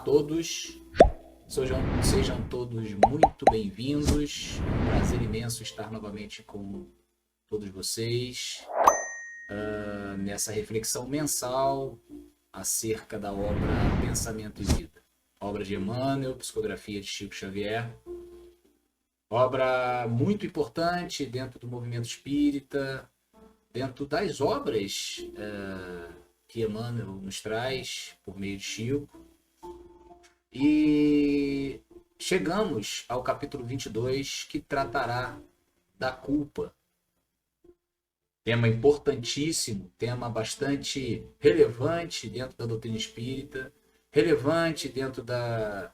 todos, sejam todos muito bem-vindos. É um prazer imenso estar novamente com todos vocês nessa reflexão mensal acerca da obra Pensamento e Vida, obra de Emmanuel, psicografia de Chico Xavier, obra muito importante dentro do movimento espírita, dentro das obras que Emmanuel nos traz por meio de Chico. E chegamos ao capítulo 22, que tratará da culpa. Tema importantíssimo, tema bastante relevante dentro da doutrina espírita, relevante dentro da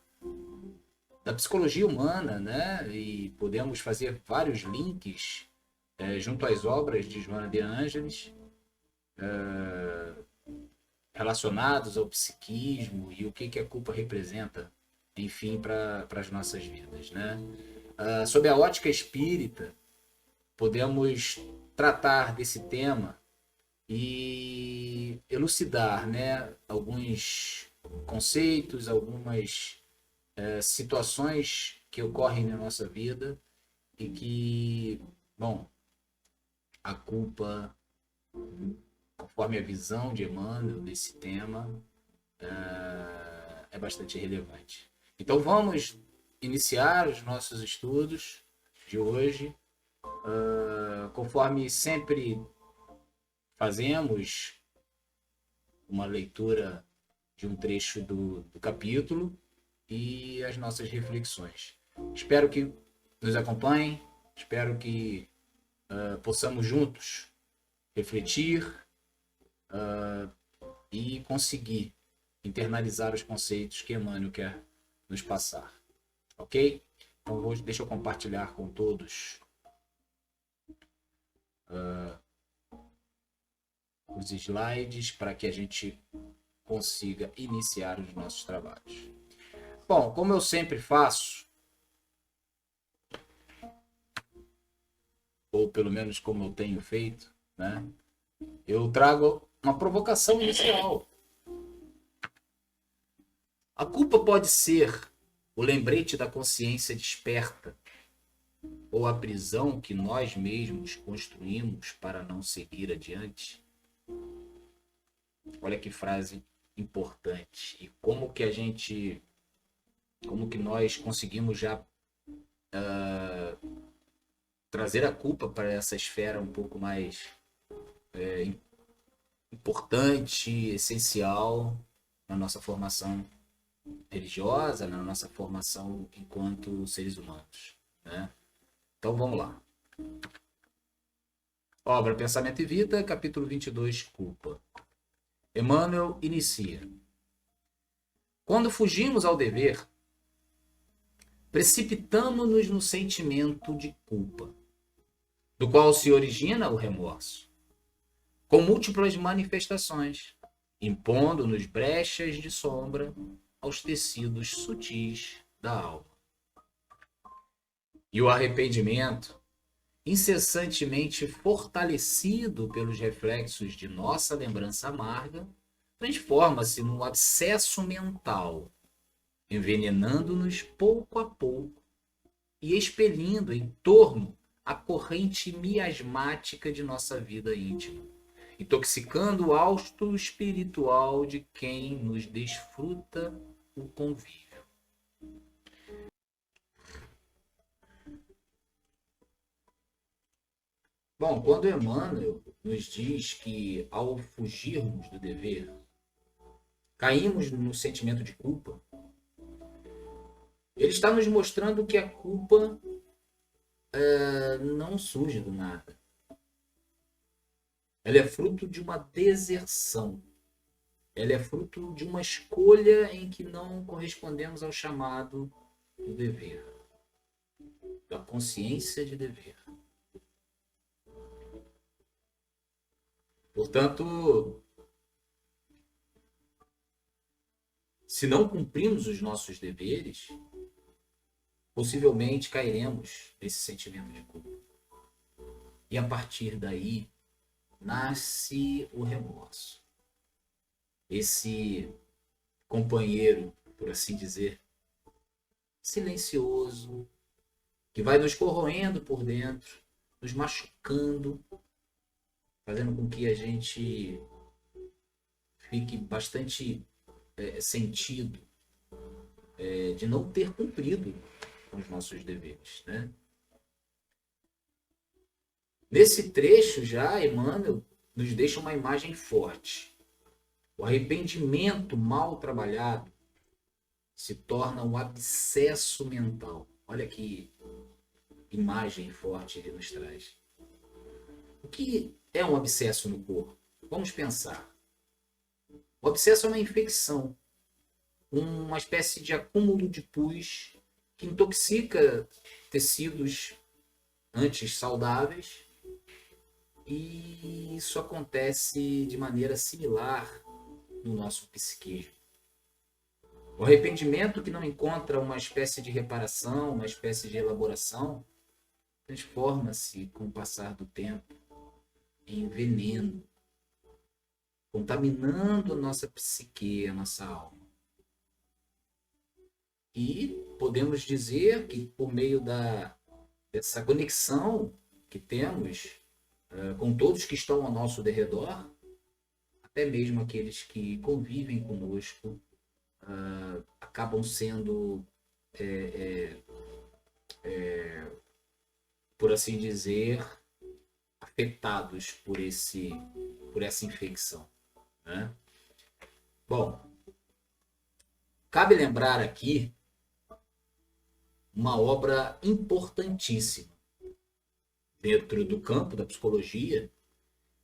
psicologia humana, né? E podemos fazer vários links junto às obras de Joana de Ângeles, relacionados ao psiquismo e o que a culpa representa, enfim, para as nossas vidas, né? Sob a ótica espírita, podemos tratar desse tema e elucidar, né, alguns conceitos, algumas situações que ocorrem na nossa vida e que, bom, a culpa, conforme a visão de Emmanuel desse tema, é bastante relevante. Então vamos iniciar os nossos estudos de hoje, conforme sempre fazemos uma leitura de um trecho do capítulo e as nossas reflexões. Espero que nos acompanhem, espero que possamos juntos refletir e conseguir internalizar os conceitos que Emmanuel quer nos passar. Ok? Então deixa eu compartilhar com todos os slides para que a gente consiga iniciar os nossos trabalhos. Bom, como eu sempre faço, ou pelo menos como eu tenho feito, né? Eu trago uma provocação inicial. A culpa pode ser o lembrete da consciência desperta ou a prisão que nós mesmos construímos para não seguir adiante? Olha que frase importante. E como que nós conseguimos já trazer a culpa para essa esfera um pouco mais importante, essencial na nossa formação religiosa, na nossa formação enquanto seres humanos, né? Então vamos lá. Obra Pensamento e Vida, capítulo 22, Culpa. Emmanuel inicia: quando fugimos ao dever, precipitamo-nos no sentimento de culpa, do qual se origina o remorso, com múltiplas manifestações, impondo-nos brechas de sombra aos tecidos sutis da alma. E o arrependimento, incessantemente fortalecido pelos reflexos de nossa lembrança amarga, transforma-se num abscesso mental, envenenando-nos pouco a pouco e expelindo em torno a corrente miasmática de nossa vida íntima, intoxicando o hausto espiritual de quem nos desfruta o convívio. Bom, quando Emmanuel nos diz que ao fugirmos do dever, caímos no sentimento de culpa, ele está nos mostrando que a culpa não surge do nada. Ela é fruto de uma deserção. Ela é fruto de uma escolha em que não correspondemos ao chamado do dever, da consciência de dever. Portanto, se não cumprimos os nossos deveres, possivelmente cairemos nesse sentimento de culpa. E a partir daí, nasce o remorso. Esse companheiro por assim dizer, silencioso, que vai nos corroendo por dentro, nos machucando, fazendo com que a gente fique bastante sentido de não ter cumprido com os nossos deveres, né? Nesse trecho já, Emmanuel nos deixa uma imagem forte. O arrependimento mal trabalhado se torna um abscesso mental. Olha que imagem forte ele nos traz. O que é um abscesso no corpo? Vamos pensar. O abscesso é uma infecção, uma espécie de acúmulo de pus que intoxica tecidos antes saudáveis, e isso acontece de maneira similar no nosso psiquismo. O arrependimento que não encontra uma espécie de reparação, uma espécie de elaboração, transforma-se com o passar do tempo em veneno, contaminando a nossa psique, a nossa alma. E podemos dizer que por meio dessa conexão que temos com todos que estão ao nosso derredor, até mesmo aqueles que convivem conosco, acabam sendo, por assim dizer, afetados por essa infecção, né? Bom, cabe lembrar aqui uma obra importantíssima dentro do campo da psicologia,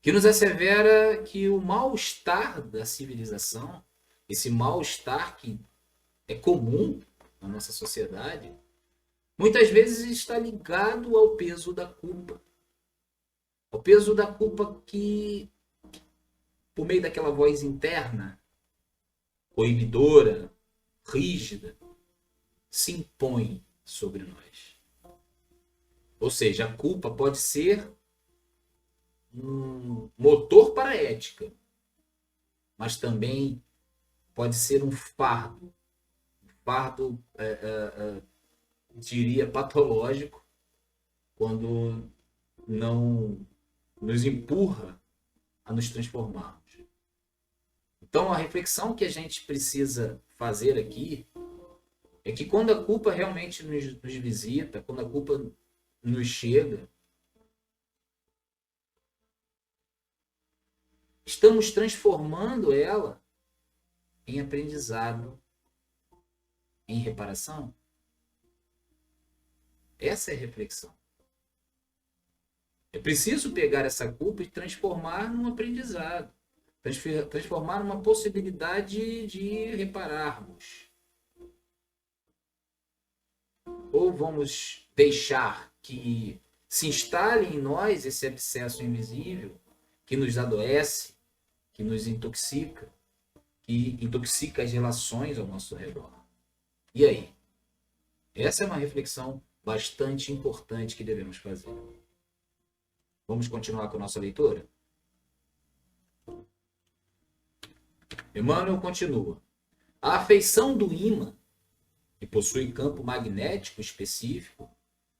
que nos assevera que o mal-estar da civilização, esse mal-estar que é comum na nossa sociedade, muitas vezes está ligado ao peso da culpa. Ao peso da culpa que, por meio daquela voz interna, coibidora, rígida, se impõe sobre nós. Ou seja, a culpa pode ser um motor para a ética, mas também pode ser um fardo, diria, patológico, quando não nos empurra a nos transformarmos. Então, a reflexão que a gente precisa fazer aqui é que quando a culpa realmente nos visita, quando a culpa nos chega, estamos transformando ela em aprendizado, em reparação? Essa é a reflexão. É preciso pegar essa culpa e transformar num aprendizado, transformar numa possibilidade de repararmos. Ou vamos deixar que se instale em nós esse abscesso invisível que nos adoece, que nos intoxica, que intoxica as relações ao nosso redor. E aí? Essa é uma reflexão bastante importante que devemos fazer. Vamos continuar com a nossa leitura? Emmanuel continua. A afeição do ímã, que possui campo magnético específico,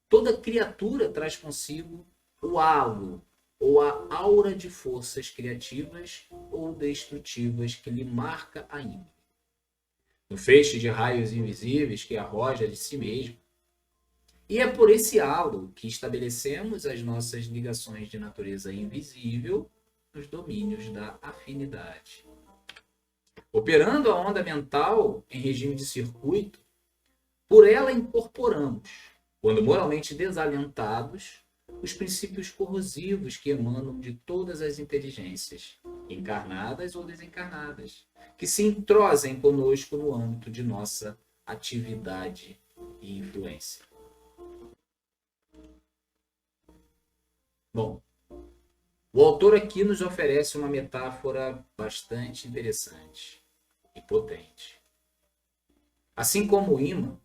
toda criatura traz consigo o halo ou a aura de forças criativas ou destrutivas que lhe marca a índole. No feixe de raios invisíveis que arroja de si mesmo. E é por esse halo que estabelecemos as nossas ligações de natureza invisível nos domínios da afinidade. Operando a onda mental em regime de circuito, por ela incorporamos, quando moralmente desalentados, os princípios corrosivos que emanam de todas as inteligências, encarnadas ou desencarnadas, que se entrosem conosco no âmbito de nossa atividade e influência. Bom, o autor aqui nos oferece uma metáfora bastante interessante e potente. Assim como o ímã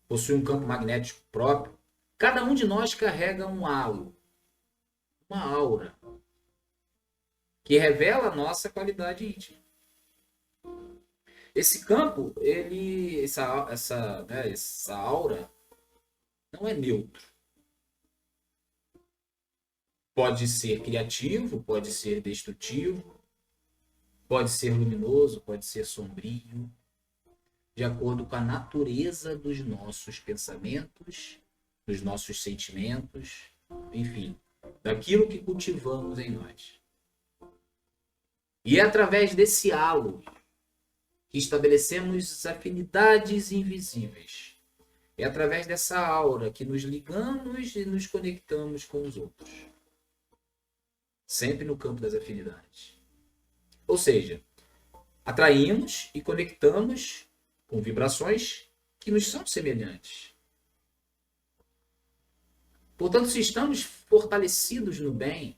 possui um campo magnético próprio, cada um de nós carrega um halo, uma aura, que revela a nossa qualidade íntima. Esse campo, essa aura não é neutro. Pode ser criativo, pode ser destrutivo, pode ser luminoso, pode ser sombrio, de acordo com a natureza dos nossos pensamentos, dos nossos sentimentos, enfim, daquilo que cultivamos em nós. E é através desse halo que estabelecemos afinidades invisíveis. É através dessa aura que nos ligamos e nos conectamos com os outros. Sempre no campo das afinidades. Ou seja, atraímos e conectamos com vibrações que nos são semelhantes. Portanto, se estamos fortalecidos no bem,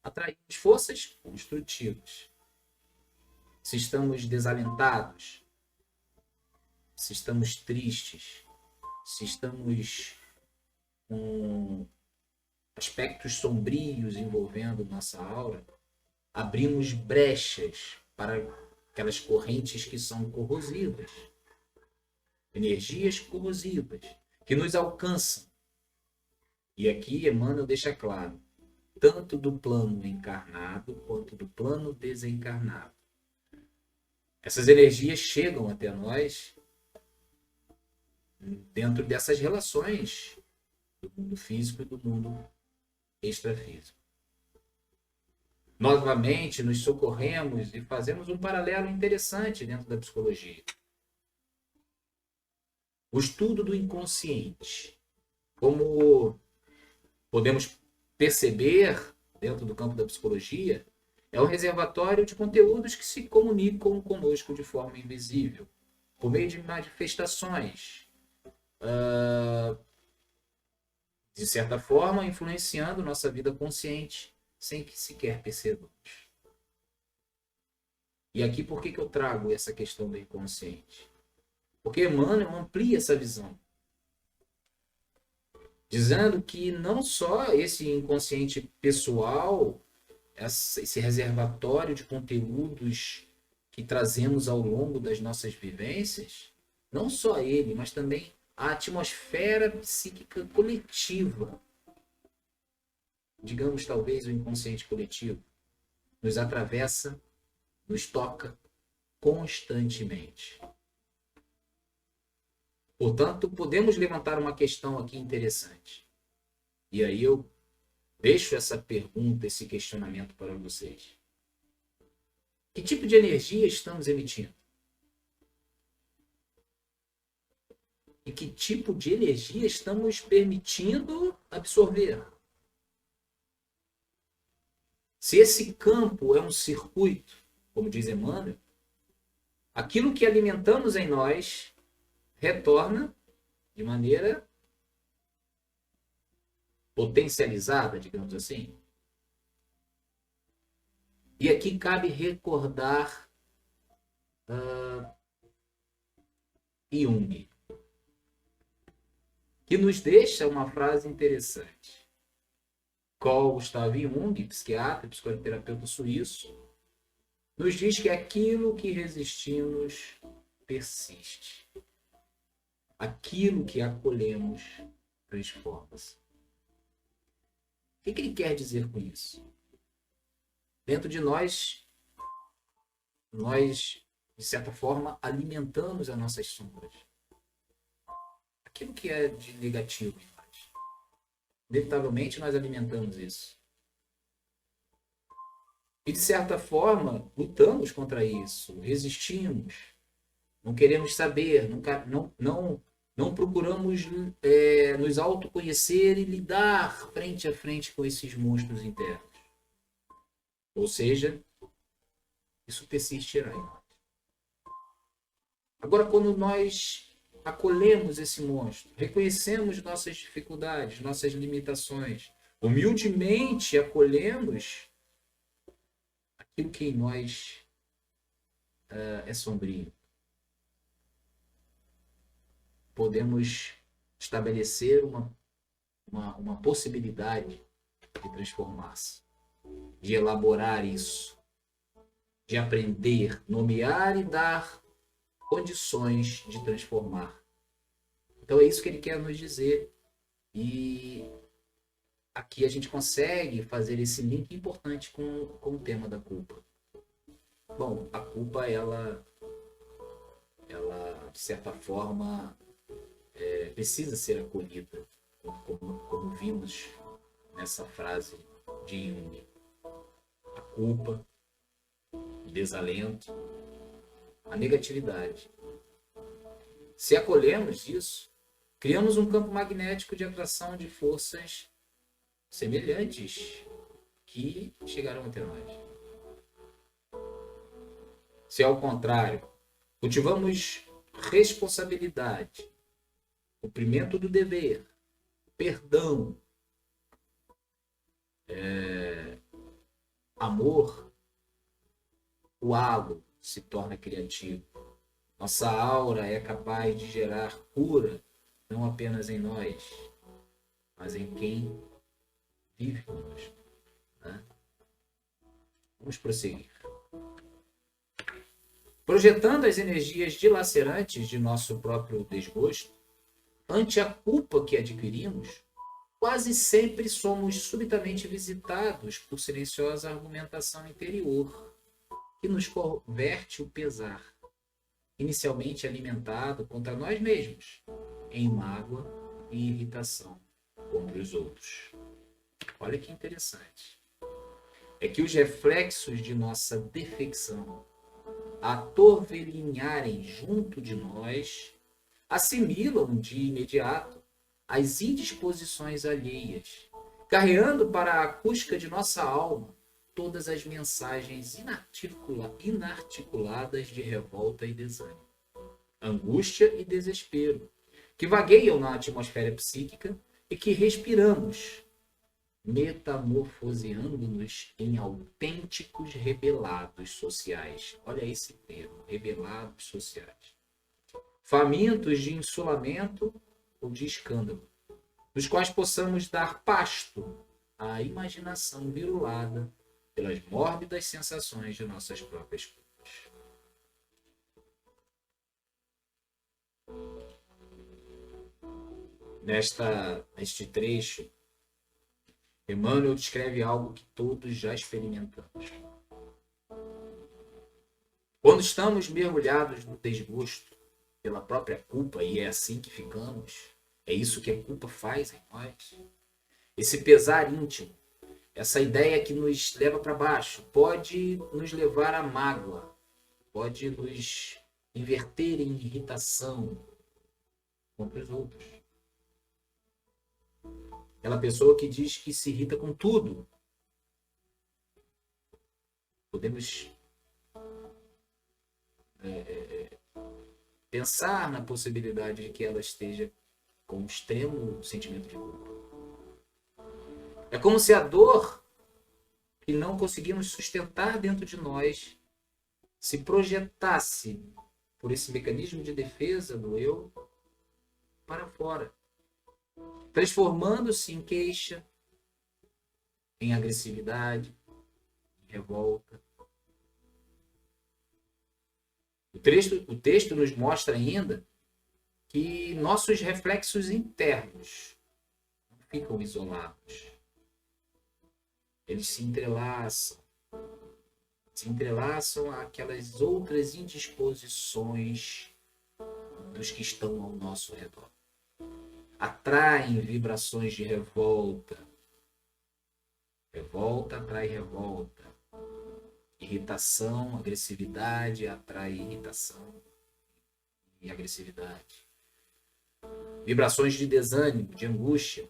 atraímos forças construtivas. Se estamos desalentados, se estamos tristes, se estamos com aspectos sombrios envolvendo nossa aura, abrimos brechas para aquelas correntes que são corrosivas, energias corrosivas, que nos alcançam. E aqui Emmanuel deixa claro, tanto do plano encarnado quanto do plano desencarnado. Essas energias chegam até nós dentro dessas relações do mundo físico e do mundo extrafísico. Novamente, nos socorremos e fazemos um paralelo interessante dentro da psicologia. O estudo do inconsciente. Como podemos perceber dentro do campo da psicologia, é um reservatório de conteúdos que se comunicam conosco de forma invisível, por meio de manifestações, de certa forma, influenciando nossa vida consciente, sem que sequer percebamos. E aqui, por que eu trago essa questão do inconsciente? Porque Emmanuel amplia essa visão, dizendo que não só esse inconsciente pessoal, esse reservatório de conteúdos que trazemos ao longo das nossas vivências, não só ele, mas também a atmosfera psíquica coletiva, digamos talvez o inconsciente coletivo, nos atravessa, nos toca constantemente. Portanto, podemos levantar uma questão aqui interessante. E aí eu deixo essa pergunta, esse questionamento para vocês. Que tipo de energia estamos emitindo? E que tipo de energia estamos permitindo absorver? Se esse campo é um circuito, como diz Emmanuel, aquilo que alimentamos em nós retorna de maneira potencializada, digamos assim. E aqui cabe recordar Jung, que nos deixa uma frase interessante. Carl Gustav Jung, psiquiatra, psicoterapeuta suíço, nos diz que aquilo que resistimos persiste. Aquilo que acolhemos transforma-se. O que ele quer dizer com isso? Dentro de nós, de certa forma, alimentamos as nossas sombras. Aquilo que é de negativo em nós. Inevitavelmente, nós alimentamos isso. E, de certa forma, lutamos contra isso, resistimos, não queremos saber, não procuramos nos autoconhecer e lidar frente a frente com esses monstros internos. Ou seja, isso persistirá em nós. Agora, quando nós acolhemos esse monstro, reconhecemos nossas dificuldades, nossas limitações, humildemente acolhemos aquilo que em nós é sombrio, podemos estabelecer uma possibilidade de transformar-se, de elaborar isso, de aprender, nomear e dar condições de transformar. Então é isso que ele quer nos dizer. E aqui a gente consegue fazer esse link importante com o tema da culpa. Bom, a culpa, ela de certa forma, precisa ser acolhida, como vimos nessa frase de Jung. A culpa, o desalento, a negatividade. Se acolhemos isso, criamos um campo magnético de atração de forças semelhantes que chegarão até nós. Se ao contrário, cultivamos responsabilidade, cumprimento do dever, perdão, amor, o halo se torna criativo. Nossa aura é capaz de gerar cura, não apenas em nós, mas em quem vive conosco. Né? Vamos prosseguir. Projetando as energias dilacerantes de nosso próprio desgosto, ante a culpa que adquirimos, quase sempre somos subitamente visitados por silenciosa argumentação interior, que nos converte o pesar, inicialmente alimentado contra nós mesmos, em mágoa e irritação contra os outros. Olha que interessante. É que os reflexos de nossa defecção, a torvelinharem junto de nós, assimilam de imediato as indisposições alheias, carreando para a acústica de nossa alma todas as mensagens inarticuladas de revolta e desânimo, angústia e desespero, que vagueiam na atmosfera psíquica e que respiramos, metamorfoseando-nos em autênticos rebelados sociais. Olha esse termo, rebelados sociais. Famintos de insulamento ou de escândalo, dos quais possamos dar pasto à imaginação virulada pelas mórbidas sensações de nossas próprias culpas. Neste trecho, Emmanuel descreve algo que todos já experimentamos. Quando estamos mergulhados no desgosto pela própria culpa, e é assim que ficamos, é isso que a culpa faz em nós, esse pesar íntimo, essa ideia que nos leva para baixo, pode nos levar à mágoa, pode nos inverter em irritação contra os outros. Aquela pessoa que diz que se irrita com tudo. Podemos pensar na possibilidade de que ela esteja com um extremo sentimento de culpa. É como se a dor que não conseguimos sustentar dentro de nós se projetasse por esse mecanismo de defesa do eu para fora, transformando-se em queixa, em agressividade, em revolta. O texto nos mostra ainda que nossos reflexos internos não ficam isolados. Eles se entrelaçam àquelas outras indisposições dos que estão ao nosso redor. Atraem vibrações de revolta. Revolta atrai revolta. Irritação, agressividade atrai irritação e agressividade. Vibrações de desânimo, de angústia,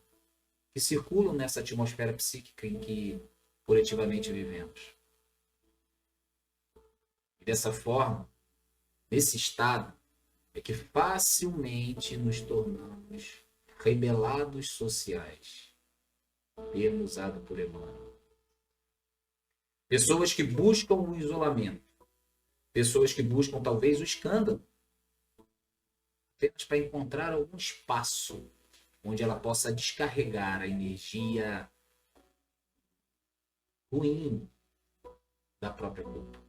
que circulam nessa atmosfera psíquica em que coletivamente vivemos. E dessa forma, nesse estado, é que facilmente nos tornamos rebelados sociais, termo usado por Emmanuel. Pessoas que buscam o isolamento, pessoas que buscam talvez o escândalo, apenas para encontrar algum espaço onde ela possa descarregar a energia ruim da própria culpa.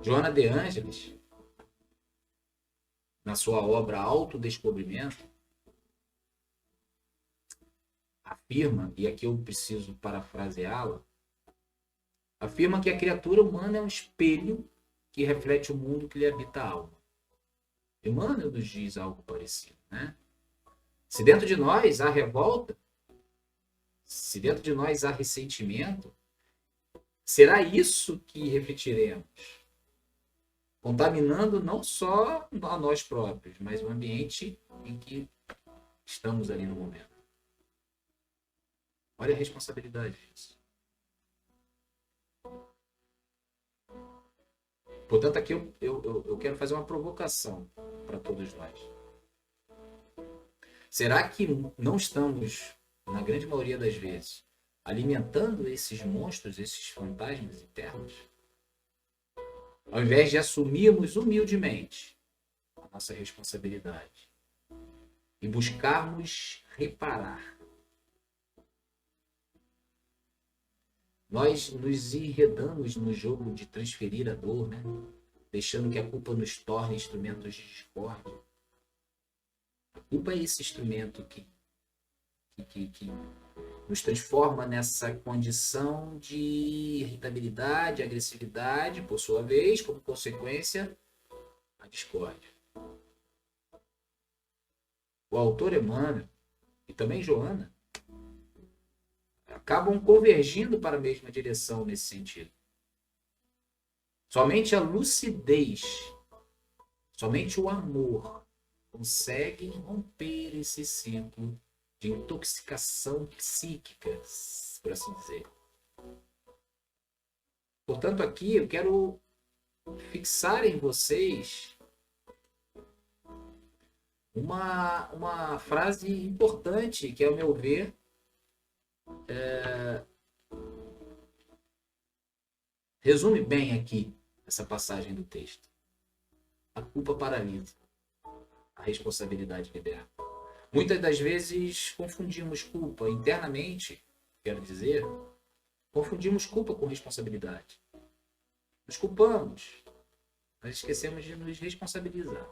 Joana de Ângeles, na sua obra Autodescobrimento, afirma, e aqui eu preciso parafraseá-la, afirma que a criatura humana é um espelho que reflete o mundo que lhe habita a alma. Emmanuel nos diz algo parecido, né? Se dentro de nós há revolta, se dentro de nós há ressentimento, será isso que refletiremos, contaminando não só a nós próprios, mas o ambiente em que estamos ali no momento. Olha a responsabilidade disso. Portanto, aqui eu quero fazer uma provocação para todos nós. Será que não estamos, na grande maioria das vezes, alimentando esses monstros, esses fantasmas internos? Ao invés de assumirmos humildemente a nossa responsabilidade e buscarmos reparar, nós nos enredamos no jogo de transferir a dor, né? Deixando que a culpa nos torne instrumentos de discórdia. A culpa é esse instrumento que nos transforma nessa condição de irritabilidade, agressividade, por sua vez, como consequência, a discórdia. O autor Emmanuel e também Joana acabam convergindo para a mesma direção nesse sentido. Somente a lucidez, somente o amor consegue romper esse ciclo de intoxicação psíquica, por assim dizer. Portanto, aqui eu quero fixar em vocês uma frase importante que, ao meu ver, resume bem aqui essa passagem do texto. A culpa paralisa, a responsabilidade liberta. Muitas das vezes confundimos culpa internamente, quero dizer, confundimos culpa com responsabilidade. Nos culpamos, mas esquecemos de nos responsabilizar.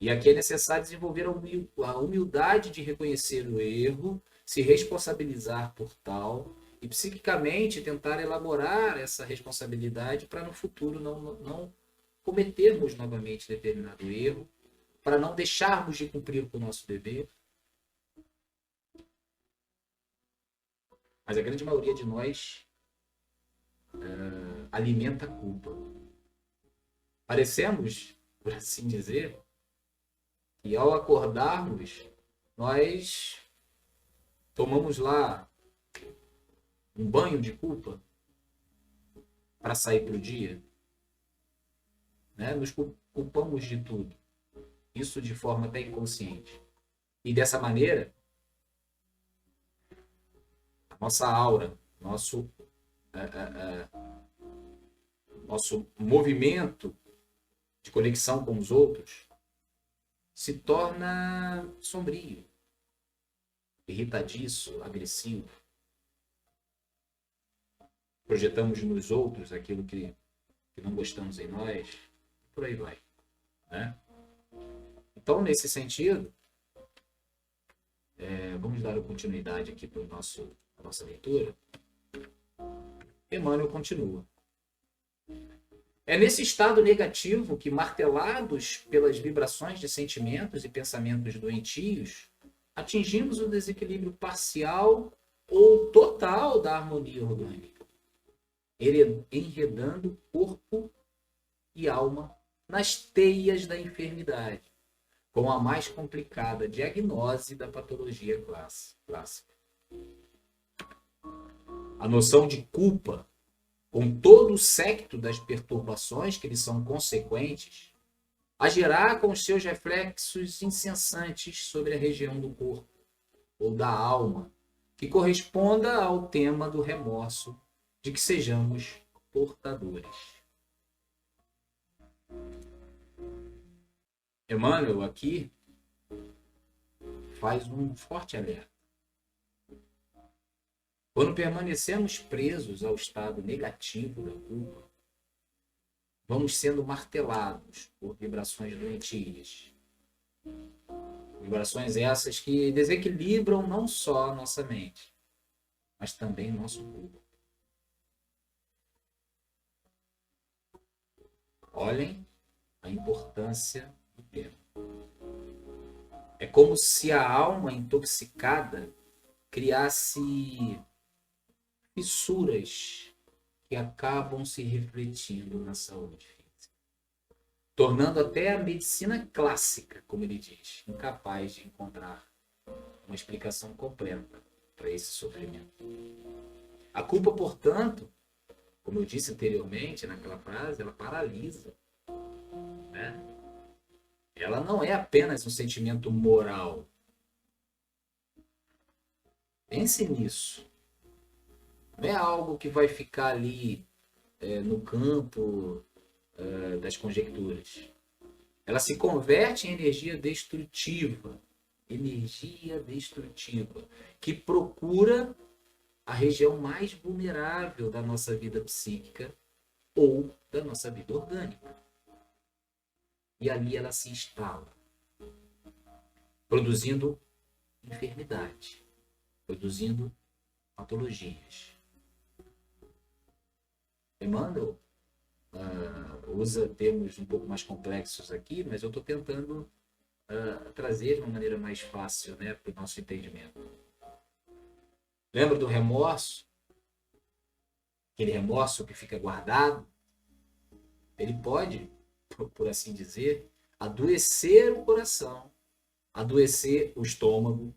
E aqui é necessário desenvolver a humildade de reconhecer o erro, se responsabilizar por tal e psiquicamente tentar elaborar essa responsabilidade para no futuro não cometermos novamente determinado erro, para não deixarmos de cumprir com o nosso dever. Mas a grande maioria de nós alimenta a culpa. Parecemos, por assim dizer, que ao acordarmos, nós tomamos lá um banho de culpa para sair para o dia. Né? Nos culpamos de tudo. Isso de forma até inconsciente. E dessa maneira, a nossa aura, nosso movimento de conexão com os outros se torna sombrio, irritadiço, agressivo. Projetamos nos outros aquilo que não gostamos em nós, por aí vai. Né? Então, nesse sentido, vamos dar continuidade aqui para a nossa leitura. Emmanuel continua. É nesse estado negativo que, martelados pelas vibrações de sentimentos e pensamentos doentios, atingimos o desequilíbrio parcial ou total da harmonia orgânica, enredando corpo e alma nas teias da enfermidade, com a mais complicada diagnose da patologia clássica. A noção de culpa, com todo o séquito das perturbações que lhe são consequentes, agirá com os seus reflexos incessantes sobre a região do corpo ou da alma, que corresponda ao tema do remorso de que sejamos portadores. Emmanuel aqui faz um forte alerta. Quando permanecemos presos ao estado negativo da culpa, vamos sendo martelados por vibrações doentias. Vibrações essas que desequilibram não só a nossa mente, mas também o nosso corpo. Olhem a importância do tema. É como se a alma intoxicada criasse fissuras que acabam se refletindo na saúde física, tornando até a medicina clássica, como ele diz, incapaz de encontrar uma explicação completa para esse sofrimento. A culpa, portanto, como eu disse anteriormente naquela frase, ela paralisa, né? Ela não é apenas um sentimento moral. Pense nisso. Não é algo que vai ficar ali no campo das conjecturas. Ela se converte em energia destrutiva, que procura a região mais vulnerável da nossa vida psíquica ou da nossa vida orgânica. E ali ela se instala, produzindo enfermidade, produzindo patologias. Emmanuel usa termos um pouco mais complexos aqui, mas eu estou tentando trazer de uma maneira mais fácil, né, para o nosso entendimento. Lembra do remorso? Aquele remorso que fica guardado? Ele pode, por assim dizer, adoecer o coração, adoecer o estômago,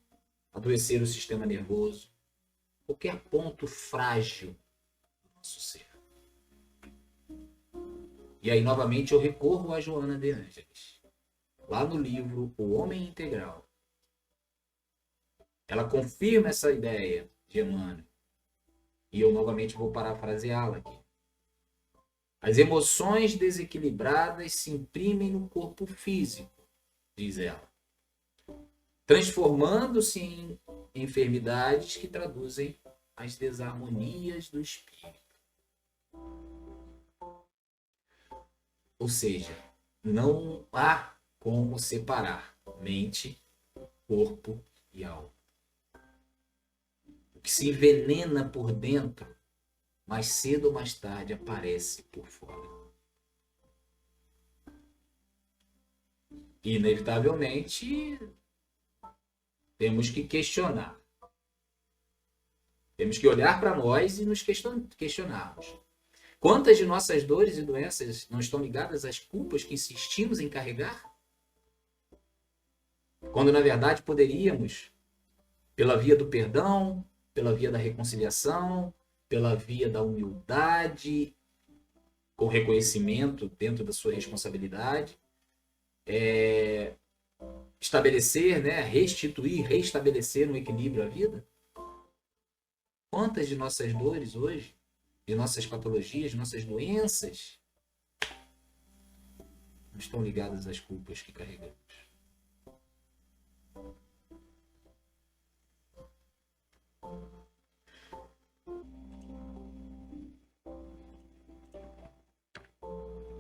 adoecer o sistema nervoso, qualquer ponto frágil do nosso ser. E aí, novamente, eu recorro a Joana de Ângeles. Lá no livro O Homem Integral, ela confirma essa ideia de Emmanuel. E eu novamente vou parafraseá-la aqui. As emoções desequilibradas se imprimem no corpo físico, diz ela, transformando-se em enfermidades que traduzem as desarmonias do espírito. Ou seja, não há como separar mente, corpo e alma. O que se envenena por dentro, mais cedo ou mais tarde aparece por fora. E, inevitavelmente, temos que questionar. Temos que olhar para nós e nos questionarmos. Quantas de nossas dores e doenças não estão ligadas às culpas que insistimos em carregar? Quando, na verdade, poderíamos, pela via do perdão, pela via da reconciliação, pela via da humildade, com reconhecimento dentro da sua responsabilidade, estabelecer, né, restituir, restabelecer um equilíbrio à vida? Quantas de nossas dores hoje, de nossas patologias, de nossas doenças, não estão ligadas às culpas que carregamos?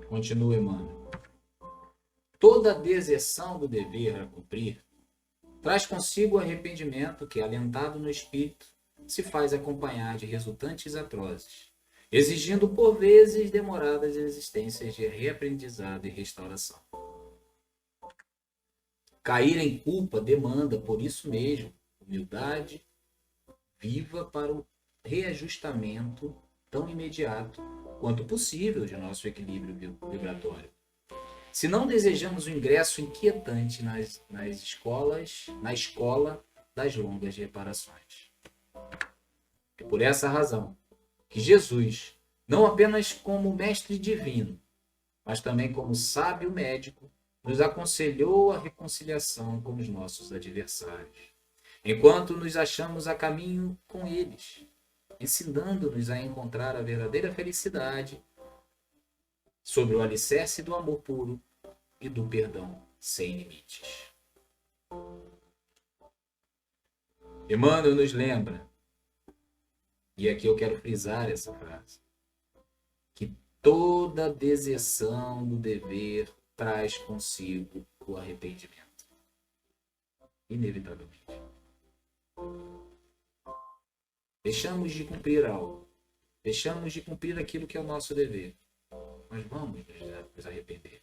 Continua Emmanuel. Toda deserção do dever a cumprir traz consigo o arrependimento que, alentado no espírito, se faz acompanhar de resultantes atrozes, exigindo por vezes demoradas existências de reaprendizado e restauração. Cair em culpa demanda, por isso mesmo, humildade viva para o reajustamento tão imediato quanto possível de nosso equilíbrio vibratório. Se não desejamos o ingresso inquietante na escola das longas reparações. É por essa razão que Jesus, não apenas como mestre divino, mas também como sábio médico, nos aconselhou a reconciliação com os nossos adversários, enquanto nos achamos a caminho com eles, ensinando-nos a encontrar a verdadeira felicidade sobre o alicerce do amor puro e do perdão sem limites. Emmanuel nos lembra, e aqui eu quero frisar essa frase, que toda deserção do dever traz consigo o arrependimento. Inevitavelmente. Deixamos de cumprir algo. Deixamos de cumprir aquilo que é o nosso dever. Nós vamos nos arrepender.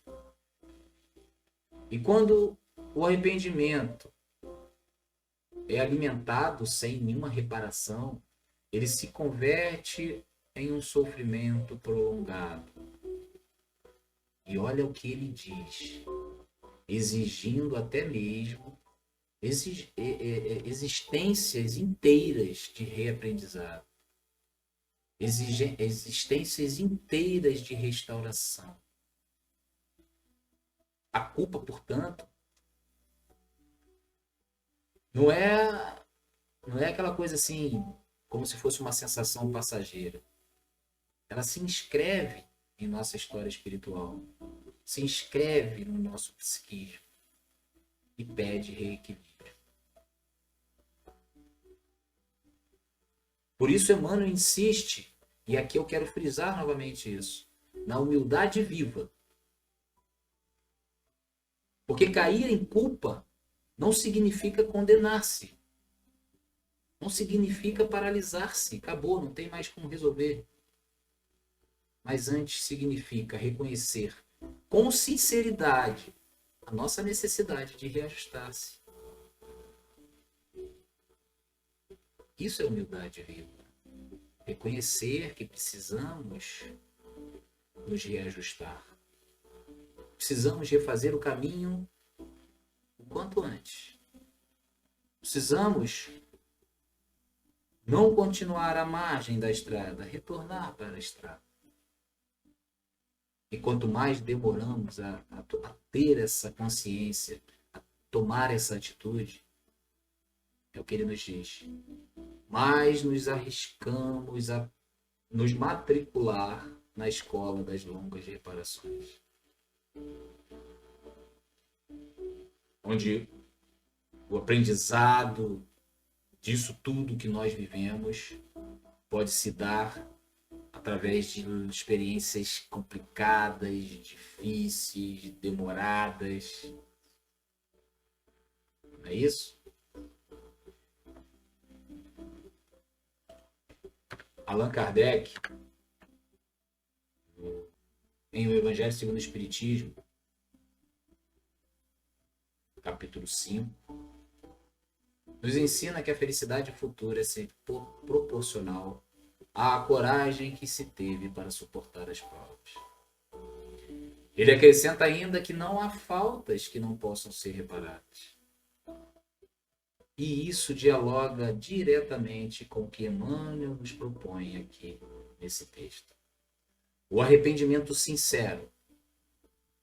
E quando o arrependimento é alimentado sem nenhuma reparação, ele se converte em um sofrimento prolongado. E olha o que ele diz, exigindo até mesmo existências inteiras de reaprendizado, existências inteiras de restauração. A culpa, portanto, não é aquela coisa assim, como se fosse uma sensação passageira. Ela se inscreve em nossa história espiritual, se inscreve no nosso psiquismo e pede reequilíbrio. Por isso Emmanuel insiste, e aqui eu quero frisar novamente isso, na humildade viva. Porque cair em culpa não significa condenar-se. Não significa paralisar-se. Acabou, não tem mais como resolver. Mas antes significa reconhecer com sinceridade a nossa necessidade de reajustar-se. Isso é humildade viva. Reconhecer que precisamos nos reajustar. Precisamos refazer o caminho o quanto antes. Precisamos não continuar à margem da estrada, retornar para a estrada. E quanto mais demoramos a ter essa consciência, a tomar essa atitude, é o que ele nos diz, mais nos arriscamos a nos matricular na escola das longas reparações. Onde o aprendizado disso tudo que nós vivemos pode se dar através de experiências complicadas, difíceis, demoradas. Não é isso? Allan Kardec, em O Evangelho segundo o Espiritismo, capítulo 5, nos ensina que a felicidade futura é sempre proporcional à coragem que se teve para suportar as provas. Ele acrescenta ainda que não há faltas que não possam ser reparadas. E isso dialoga diretamente com o que Emmanuel nos propõe aqui nesse texto. O arrependimento sincero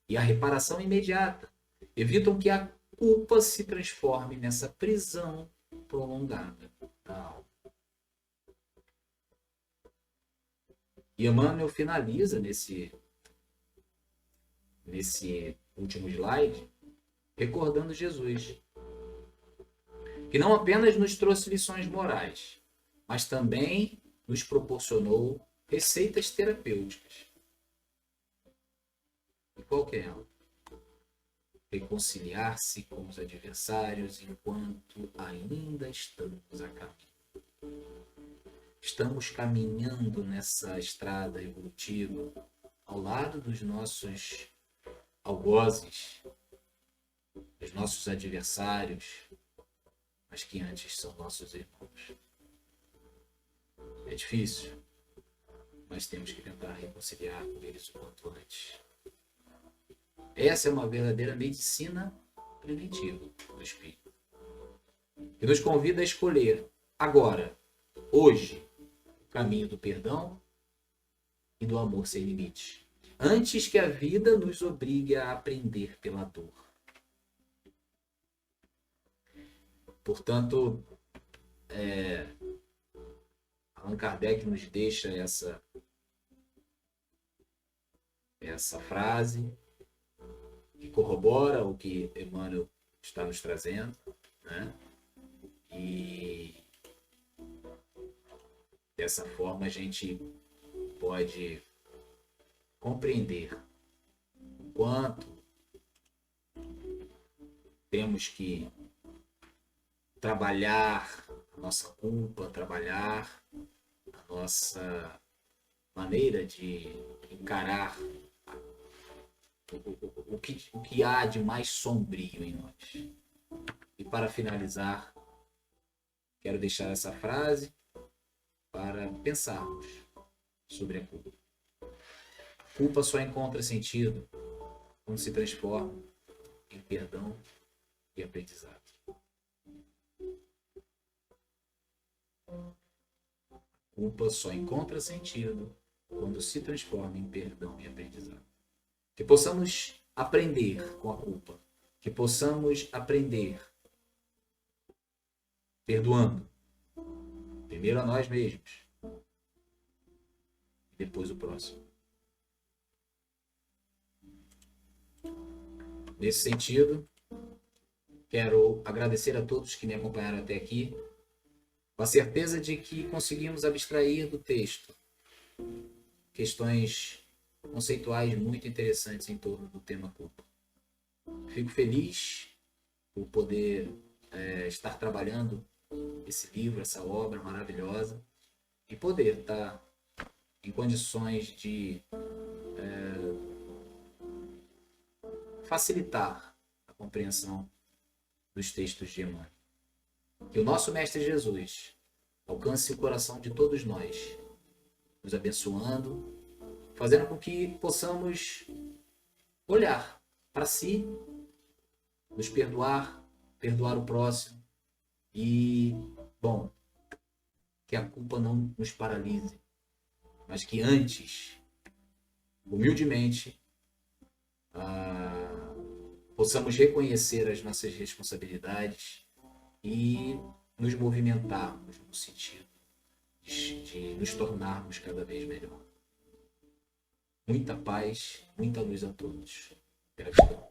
e a reparação imediata evitam que a culpa se transforme nessa prisão prolongada da alma. E Emmanuel finaliza nesse último slide recordando Jesus, que não apenas nos trouxe lições morais, mas também nos proporcionou receitas terapêuticas. E qual que é ela? Reconciliar-se com os adversários enquanto ainda estamos a caminho. Estamos caminhando nessa estrada evolutiva ao lado dos nossos algozes, dos nossos adversários, mas que antes são nossos irmãos. É difícil, mas temos que tentar reconciliar com eles o quanto antes. Essa é uma verdadeira medicina preventiva do espírito. E nos convida a escolher agora, hoje, o caminho do perdão e do amor sem limites, antes que a vida nos obrigue a aprender pela dor. Portanto, Allan Kardec nos deixa essa frase que corrobora o que Emmanuel está nos trazendo, né? E dessa forma a gente pode compreender o quanto temos que trabalhar a nossa culpa, trabalhar a nossa maneira de encarar o que há de mais sombrio em nós. E para finalizar, quero deixar essa frase para pensarmos sobre a culpa. A culpa só encontra sentido quando se transforma em perdão e aprendizado. A culpa só encontra sentido quando se transforma em perdão e aprendizado. Que possamos aprender com a culpa. Que possamos aprender perdoando. Primeiro a nós mesmos. E depois o próximo. Nesse sentido, quero agradecer a todos que me acompanharam até aqui, com a certeza de que conseguimos abstrair do texto questões conceituais muito interessantes em torno do tema culpa. Fico feliz por poder estar trabalhando esse livro, essa obra maravilhosa, e poder estar em condições de facilitar a compreensão dos textos de Emmanuel. Que o nosso Mestre Jesus alcance o coração de todos nós, nos abençoando, fazendo com que possamos olhar para si, nos perdoar, perdoar o próximo e, bom, que a culpa não nos paralise, mas que antes, humildemente, possamos reconhecer as nossas responsabilidades e nos movimentarmos no sentido de nos tornarmos cada vez melhor. Muita paz, muita luz a todos. Gratidão.